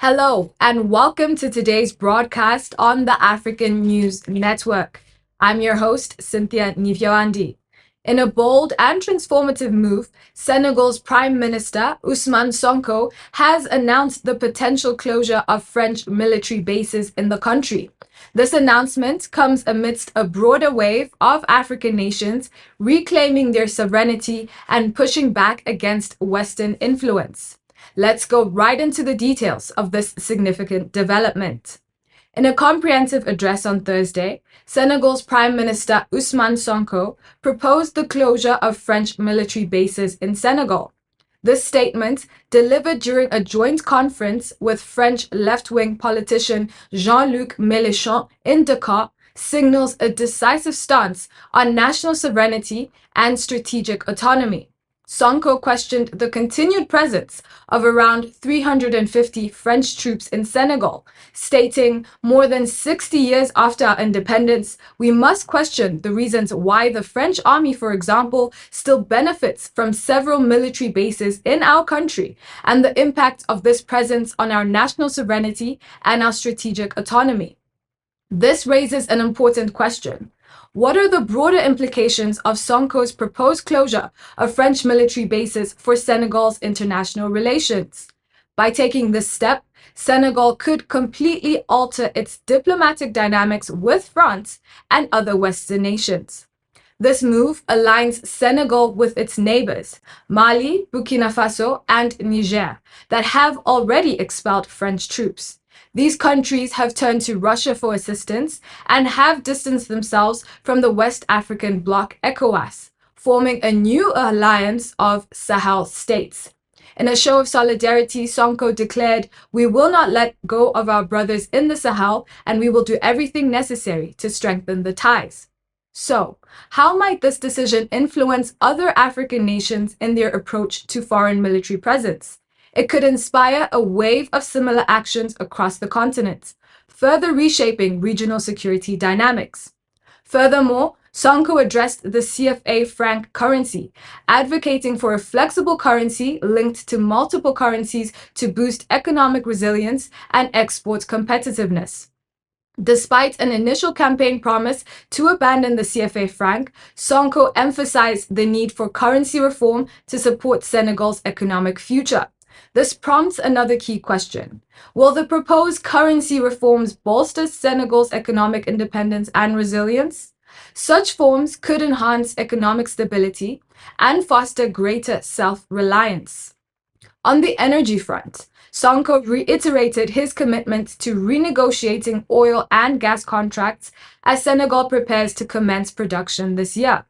Hello, and welcome to today's broadcast on the African News Network. I'm your host, Cynthia Nivyoandi. In a bold and transformative move, Senegal's Prime Minister, Ousmane Sonko, has announced the potential closure of French military bases in the country. This announcement comes amidst a broader wave of African nations reclaiming their sovereignty and pushing back against Western influence. Let's go right into the details of this significant development. In a comprehensive address on Thursday, Senegal's Prime Minister Ousmane Sonko proposed the closure of French military bases in Senegal. This statement, delivered during a joint conference with French left-wing politician Jean-Luc Mélenchon in Dakar, signals a decisive stance on national sovereignty and strategic autonomy. Sonko questioned the continued presence of around 350 French troops in Senegal, stating, "More than 60 years after our independence, we must question the reasons why the French army, for example, still benefits from several military bases in our country and the impact of this presence on our national sovereignty and our strategic autonomy." This raises an important question. What are the broader implications of Sonko's proposed closure of French military bases for Senegal's international relations? By taking this step, Senegal could completely alter its diplomatic dynamics with France and other Western nations. This move aligns Senegal with its neighbors, Mali, Burkina Faso, and Niger, that have already expelled French troops. These countries have turned to Russia for assistance and have distanced themselves from the West African bloc ECOWAS, forming a new alliance of Sahel states. In a show of solidarity, Sonko declared, "We will not let go of our brothers in the Sahel, and we will do everything necessary to strengthen the ties." So, how might this decision influence other African nations in their approach to foreign military presence? It could inspire a wave of similar actions across the continent, further reshaping regional security dynamics. Furthermore, Sonko addressed the CFA franc currency, advocating for a flexible currency linked to multiple currencies to boost economic resilience and export competitiveness. Despite an initial campaign promise to abandon the CFA franc, Sonko emphasized the need for currency reform to support Senegal's economic future. This prompts another key question. Will the proposed currency reforms bolster Senegal's economic independence and resilience? Such reforms could enhance economic stability and foster greater self-reliance. On the energy front, Sonko reiterated his commitment to renegotiating oil and gas contracts as Senegal prepares to commence production this year.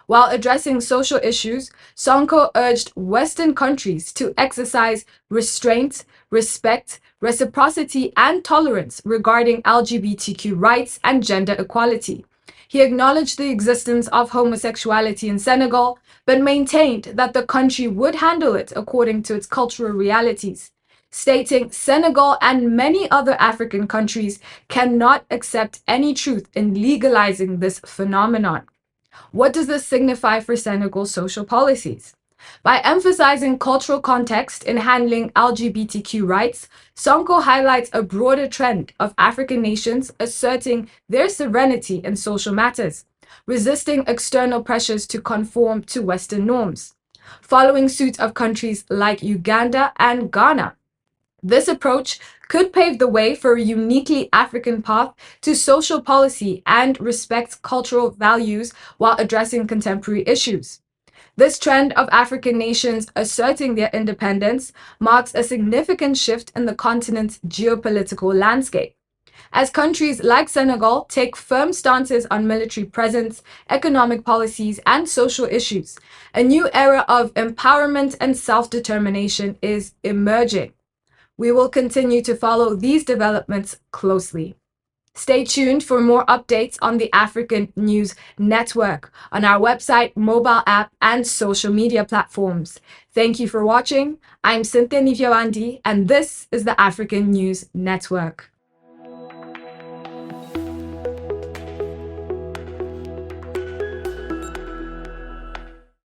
While addressing social issues, Sonko urged Western countries to exercise restraint, respect, reciprocity, and tolerance regarding LGBTQ rights and gender equality. He acknowledged the existence of homosexuality in Senegal, but maintained that the country would handle it according to its cultural realities, stating Senegal and many other African countries cannot accept any truth in legalizing this phenomenon. What does this signify for Senegal's social policies? By emphasizing cultural context in handling LGBTQ rights, Sonko highlights a broader trend of African nations asserting their sovereignty in social matters, resisting external pressures to conform to Western norms, following suit of countries like Uganda and Ghana. This approach could pave the way for a uniquely African path to social policy and respect cultural values while addressing contemporary issues. This trend of African nations asserting their independence marks a significant shift in the continent's geopolitical landscape. As countries like Senegal take firm stances on military presence, economic policies, and social issues, a new era of empowerment and self-determination is emerging. We will continue to follow these developments closely. Stay tuned for more updates on the African News Network on our website, mobile app, and social media platforms. Thank you for watching. I'm Cynthia Nivyoandi, and this is the African News Network.